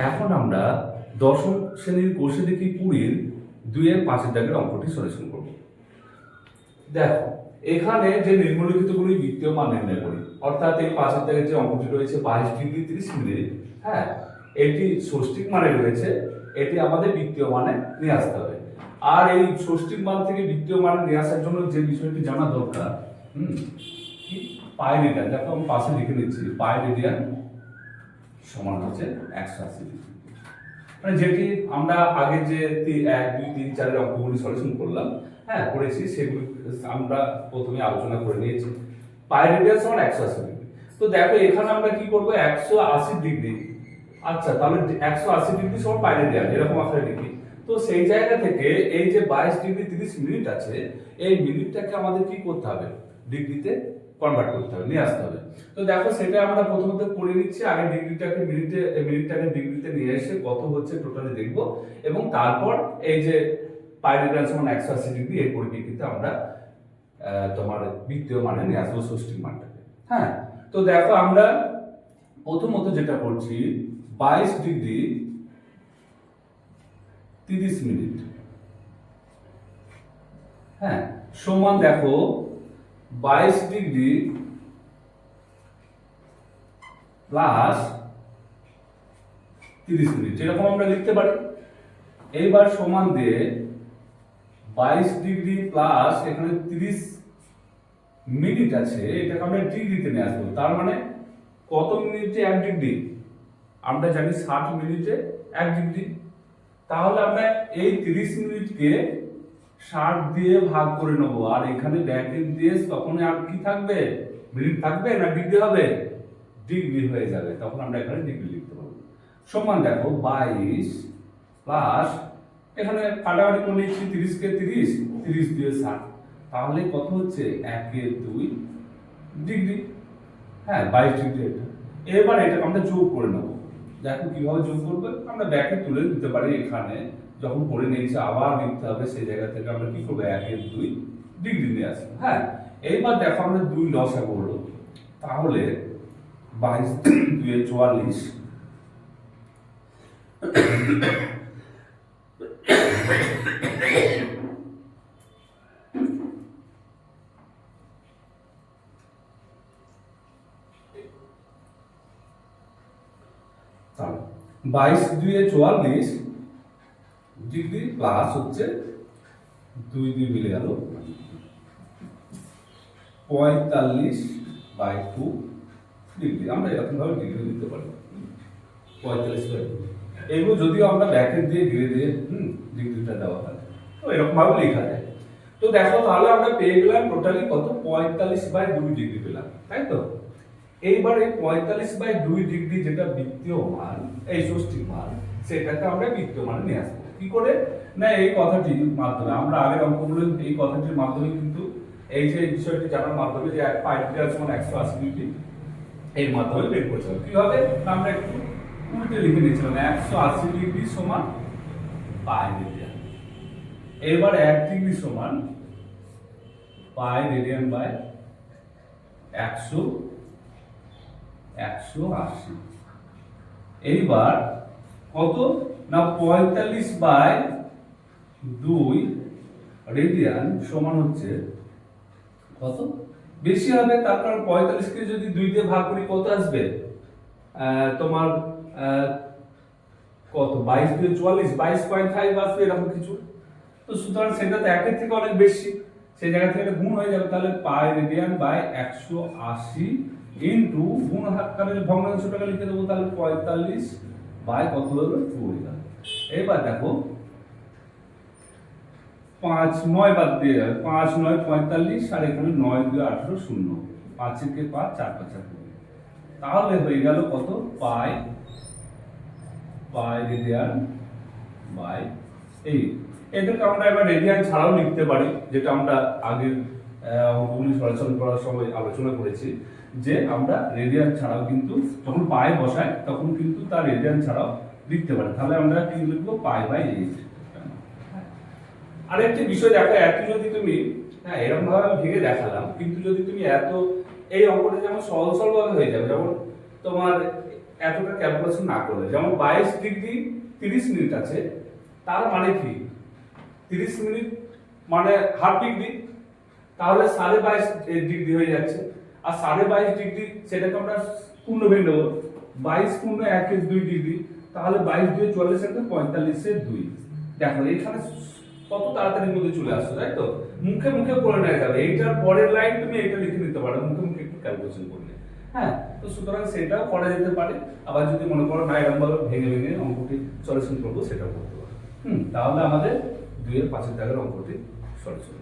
এখন আমরা দশম শ্রেণীর কোষে দেখি 20 2-এর 5-এর দাগের অঙ্কটি সলিউশন করব। দেখো এখানে যে নিম্নলিখিতগুলি বৃত্তীয় মান নির্ণয় করি, অর্থাৎ এই 5-এর দাগের যে অঙ্কটি রয়েছে 22 ডিগ্রি 30 মিনিট, হ্যাঁ, এটি ষষ্ঠিক মানে রয়েছে, এটি আমাদের বৃত্তীয় মানে নিয়ে আসতে হবে। আর এই ষষ্ঠিক মান থেকে বৃত্তীয় মানে নিয়ে আসার জন্য যে বিষয়টি জানা দরকার, কি পাই রেডিয়ান, যাকে আমি পাশে লিখে নিচ্ছি, পাই রেডিয়ান সমান হচ্ছে 180 ডিগ্রি। মানে যেটি আমরা আগে যে 1 2 3 4 এর অঙ্কগুলি সলিউশন করলাম, হ্যাঁ করেছি, সেগুলি আমরা প্রথমে আলোচনা করে নিয়েছি। পাই রেডিয়ান সমান 180 ডিগ্রি। তো দেখো এখানে আমরা কি করব, 180 ডিগ্রি। আচ্ছা, তাহলে 180 ডিগ্রি সমান পাই রেডিয়ান এরকম আকারে লিখি। তো সেই জায়গা থেকে এই যে 22 ডিগ্রি 30 মিনিট আছে, এই মিনিটটাকে আমাদের কি করতে হবে, ডিগ্রিতে কনভার্ট করতে হবে, নিয়ে আসতে হবে। তো দেখো সেটা আমরা প্রথমত করে নিচ্ছি, আগে ডিগ্রিটাকে মিনিটটাকে ডিগ্রিতে নিয়ে এসে কত হচ্ছে টোটালি দেখব, এবং তারপর এই যে পাই রেডিয়ান সমান 180 ডিগ্রি এর পরিপ্রেক্ষিতে আমরা তোমার বৃত্তীয় মানে নিয়ে আসবো ষষ্ঠিক মানটাকে। হ্যাঁ, তো দেখো আমরা প্রথমত যেটা করছি, 22 ডিগ্রি 30 মিনিট, হ্যাঁ, সমান দেখো 22 ডিগ্রি প্লাস 30 মিনিট, এরকম আমরা লিখতে পারি। এইবার সমান দিয়ে 22 ডিগ্রি প্লাস এখানে 30 মিনিট আছে, এটাকে আমরা ডিগ্রিতে নিয়ে আসবো। তার মানে কত মিনিটে 1 ডিগ্রি, আমরা জানি 60 মিনিটে 1 ডিগ্রি। তাহলে আমরা এই 30 মিনিটকে 60 দিয়ে ভাগ করে নেব, আর এখানে ব্র্যাকেট দিয়ে তখন আর কি থাকবে, মিনিট থাকবে না ডিগ্রি হবে, ডিগ্রি হয়ে যাবে, তখন আমরা এখানে ডিগ্রি লিখতে পারবো। সমান দেখো 22 প্লাস এখানে কাটাকাটি করে নিচ্ছি, 30 কে 30 30 দিয়ে 60, তাহলে কত হচ্ছে 1/2 ডিগ্রি। হ্যাঁ, 22 ডিগ্রি এটা। এবার এটা আমরা যোগ করে নেব। দেখো কিভাবে যোগ করবে, আমরা ব্র্যাকেট তুলে দিতে পারি, এখানে যখন করে নিয়েছি আবার লিখতে হবে, সেই জায়গা থেকে আমরা কি করবো, 1/2 ডিগ্রি নিয়ে আসবো। হ্যাঁ, এইবার দেখো আমরা 2 লসাগু হলো, তাহলে 22 2 44, তাহলে 22 2 44 ডিগ্রি প্লাস হচ্ছে 2 2 মিলে গেল 45/2 ডিগ্রি। আমরা এরকম ভাবে ডিগ্রি দিতে পারি, 45/2। এগুলো যদিও আমরা ব্র্যাকেট দিয়ে ঘিরে দিয়ে ডিগ্রিটা দেওয়া হয়, তো এরকম ভাবে লেখা যায়। তো দেখো তাহলে আমরা পেয়ে গেলাম টোটালি কত, 45/2 ডিগ্রি পেলাম, তাই তো। এইবার এই 45/2 ডিগ্রি যেটা বৃত্তীয় মান, এই ষষ্ঠিক মান, সেটাকে আমরা বৃত্তীয় মানে নিয়ে আসবো। কি করে না, এই কথাটির মাধ্যমে আমরা আগের অঙ্কগুলো এই কথাটির মাধ্যমে কিন্তু এই যে বিষয়টি জানার মাধ্যমে যে পাই রেডিয়ান সমান 180 ডিগ্রি এর মাধ্যমে বের করেছিলাম। কিভাবে, আমরা একটু উল্টে লিখে নিয়েছিলাম, 180 ডিগ্রি সমান পাই রেডিয়ান। এবার 1 ডিগ্রি সমান পাই রেডিয়ান বাই 180। এইবার কত না, 45/2 রেডিয়ান সমান হচ্ছে কত, বেশি হবে, তার কারণ 45 কে যদি 2 দিয়ে ভাগ করি কত আসবে, তোমার কত, 22 2 44, 22.5 আসবে এরকম কিছু। তো সুতরাং সেটা তো 1 এর থেকে অনেক বেশি, সেই জায়গা থেকে গুণ হয়ে যাবে, তাহলে পাই রেডিয়ান বাই 180 ইনটু গুণ আকারের ভগ্নাংশটাকে লিখে দেবো, তাহলে 45 বাই কত হলো 2 হয়ে যাবে। এবার দেখো 5 9 বাদ দিয়ে যাবে, 5 9 45, আর এখানে 9 2 18 0, 5 কে 5 4 5 20, তাহলে হয়ে গেল কত, পাই রেডিয়ান বাই 8। এটাকে আমরা এবার রেডিয়ান ছাড়াও লিখতে পারি, যেটা আমরা আগের অঙ্কগুলি সলিউশন করার সময় আলোচনা করেছি, যে আমরা রেডিয়ান ছাড়াও কিন্তু যখন পাই বসাই তখন কিন্তু তার রেডিয়ান ছাড়াও লিখতে পারি। তাহলে আমরা কি লিখবো, পাই বাই 8। আরেকটি বিষয় দেখো, এত যদি তুমি, হ্যাঁ এরকম ভাবে আমি ভেঙে দেখালাম, কিন্তু যদি তুমি এত এই অঙ্কটা যেমন সহজ ভাবে হয়ে যাবে, যেমন তোমার এতটা ক্যালকুলেশন না করলে, যেমন 22 ডিগ্রি 30 মিনিট আছে, তার মানে কি 30 মিনিট মানে হাফ ডিগ্রি, তাহলে 22.5 ডিগ্রি হয়ে যাচ্ছে। আর 22.5 ডিগ্রি সেটাকে আমরা পূর্ণ ভেঙে দেবো, 22 পূর্ণ 1 2 ডিগ্রি, তাহলে 22 2 44 একটা 45-এর 2। দেখো এখানে কত তাড়াতাড়ির মধ্যে চলে আসছে, তাই তো? মুখে মুখে পড়ে নেওয়া যাবে, এইটার পরের লাইন তুমি এটা লিখে নিতে পারো মুখে মুখে একটু ক্যালকুলেশন করলে। হ্যাঁ, তো সুতরাং সেটাও করা যেতে পারে। আবার যদি মনে করো না এরকম ভাবে ভেঙে ভেঙে অঙ্কটি সলিউশন করবো, সেটাও করতে পারো। তাহলে আমাদের 2 এর 5 দাগের অঙ্কটি সলিউশন